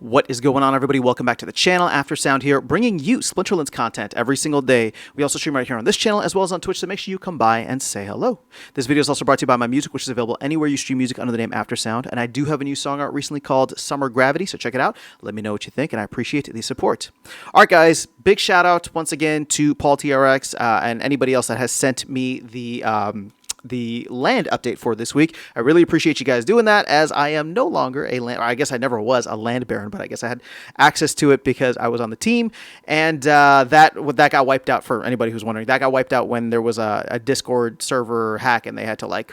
What is going on, everybody? Welcome back to the channel. After Sound here, bringing you Splinterlands content every single day. We also stream right here on this channel as well as on Twitch, so make sure you come by and say hello. This video is also brought to you by my music, which is available anywhere you stream music under the name After Sound. And I do have a new song out recently called Summer Gravity, so check it out. Let me know what you think, and I appreciate the support. All right, guys, big shout out once again to Paul TRX and anybody else that has sent me the land update for this week. I really appreciate you guys doing that, as I am no longer a land, or I guess I never was a land baron, but I guess I had access to it because I was on the team, and that got wiped out. For anybody who's wondering, that got wiped out when there was a Discord server hack and they had to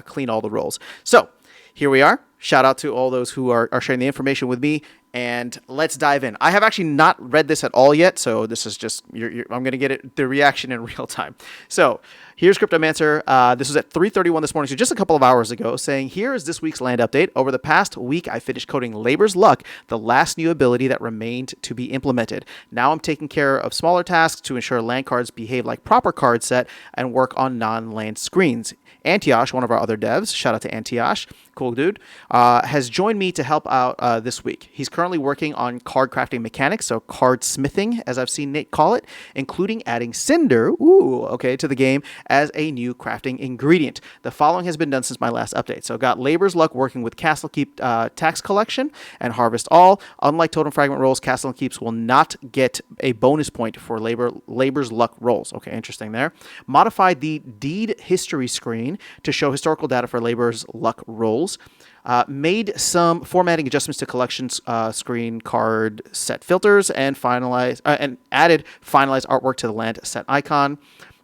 clean all the roles. So here we are. Shout out to all those who are sharing the information with me, and let's dive in. I have actually not read this at all yet, so this is just I'm going to get the reaction in real time. So here's Cryptomancer. This was at 3:31 this morning, so just a couple of hours ago, saying, here is this week's land update. Over the past week, I finished coding Labor's Luck, the last new ability that remained to be implemented. Now I'm taking care of smaller tasks to ensure land cards behave like proper card set and work on non-land screens. Antiosh, one of our other devs, shout out to Antiosh, cool dude, has joined me to help out this week. He's currently working on card crafting mechanics, so card smithing, as I've seen Nate call it, including adding Cinder, to the game as a new crafting ingredient. The following has been done since my last update. So got Labor's Luck working with Castle Keep tax collection and Harvest All. Unlike Totem Fragment rolls, Castle and Keeps will not get a bonus point for Labor's Luck rolls. Okay, interesting there. Modified the Deed History screen to show historical data for Labor's Luck rolls. Made some formatting adjustments to collections screen card set filters and added finalized artwork to the land set icon.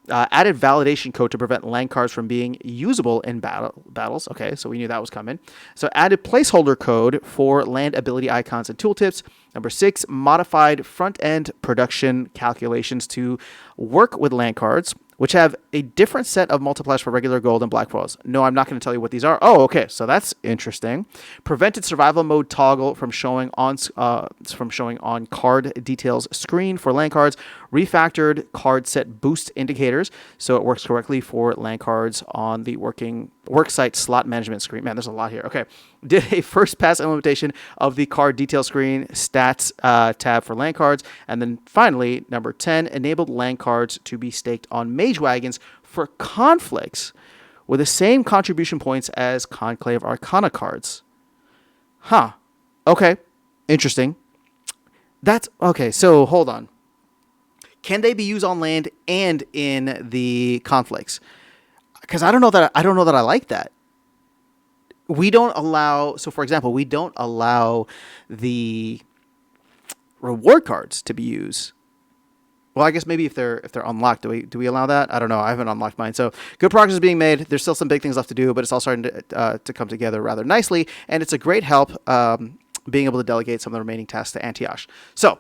Added validation code to prevent land cards from being usable in battles. Okay, so we knew that was coming. So added placeholder code for land ability icons and tooltips. Number 6, modified front-end production calculations to work with land cards, which have a different set of multipliers for regular gold and black foils. No, I'm not going to tell you what these are. Oh, okay, so that's interesting. Prevented survival mode toggle from showing on card details screen for land cards. Refactored card set boost indicators so it works correctly for land cards on the worksite slot management screen. Man, there's a lot here. Okay, did a first pass implementation of the card detail screen stats tab for land cards, and then finally, number 10, enabled land cards to be staked on mage wagons for conflicts with the same contribution points as Conclave Arcana cards. Huh. Okay. Interesting. That's okay. So hold on. Can they be used on land and in the conflicts? Because I don't know that I like that. We don't allow. So, for example, we don't allow the reward cards to be used. Well, I guess maybe if they're unlocked, do we allow that? I don't know. I haven't unlocked mine. So good progress is being made. There's still some big things left to do, but it's all starting to come together rather nicely, and it's a great help being able to delegate some of the remaining tasks to Antioch. So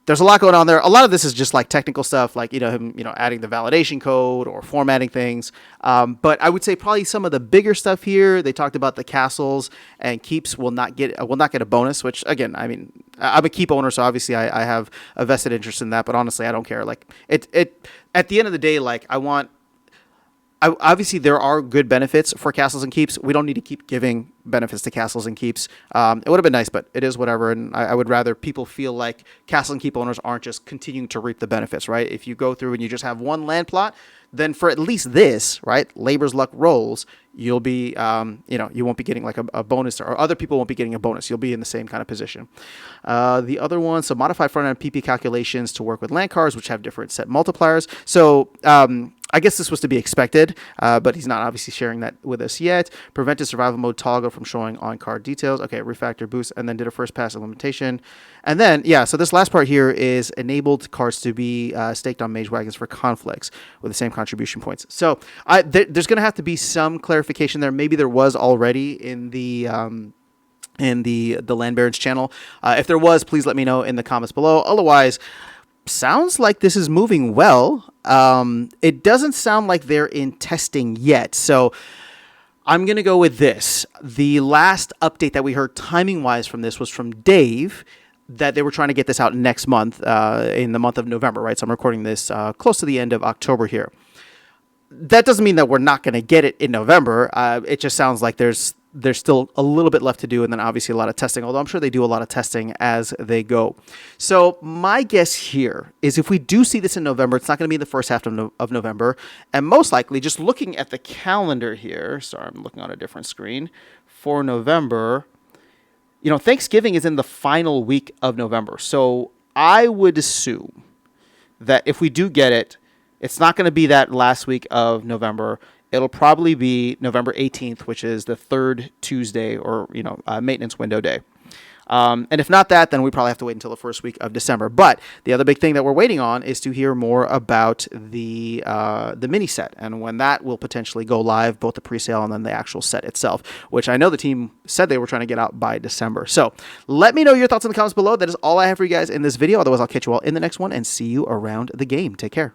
there's a lot going on there. A lot of this is just like technical stuff, like him adding the validation code or formatting things. But I would say probably some of the bigger stuff here. They talked about the castles and keeps will not get a bonus. Which again, I mean, I'm a keep owner, so obviously I have a vested interest in that. But honestly, I don't care. Like it at the end of the day, like obviously there are good benefits for castles and keeps. We don't need to keep giving benefits to castles and keeps. It would have been nice, but it is whatever. And I would rather people feel like castle and keep owners aren't just continuing to reap the benefits, right? If you go through and you just have one land plot, then for at least this, right, Labor's Luck rolls, you'll be, you won't be getting like a bonus, or other people won't be getting a bonus. You'll be in the same kind of position. The other one, so modified front-end PP calculations to work with land cards, which have different set multipliers. So I guess this was to be expected, but he's not obviously sharing that with us yet. Prevented survival mode toggle from showing on card details. Okay, refactor boost, and then did a first pass implementation. And then, so this last part here is enabled cards to be staked on mage wagons for conflicts with the same contribution points. So there's going to have to be some clarification there. Maybe there was already in the Land Barons channel. If there was, please let me know in the comments below. Otherwise, sounds like this is moving well. It doesn't sound like they're in testing yet. So I'm going to go with this. The last update that we heard timing-wise from this was from Dave, that they were trying to get this out next month, in the month of November, right? So I'm recording this close to the end of October here. That doesn't mean that we're not going to get it in November. It just sounds like there's there's still a little bit left to do, and then obviously a lot of testing, although I'm sure they do a lot of testing as they go. So my guess here is if we do see this in November, it's not going to be the first half of November, and most likely, just looking at the calendar here, sorry, I'm looking on a different screen, for November, Thanksgiving is in the final week of November. So I would assume that if we do get it, it's not going to be that last week of November. It'll probably be November 18th, which is the third Tuesday or, maintenance window day. And if not that, then we probably have to wait until the first week of December. But the other big thing that we're waiting on is to hear more about the mini set and when that will potentially go live, both the pre-sale and then the actual set itself, which I know the team said they were trying to get out by December. So let me know your thoughts in the comments below. That is all I have for you guys in this video. Otherwise, I'll catch you all in the next one and see you around the game. Take care.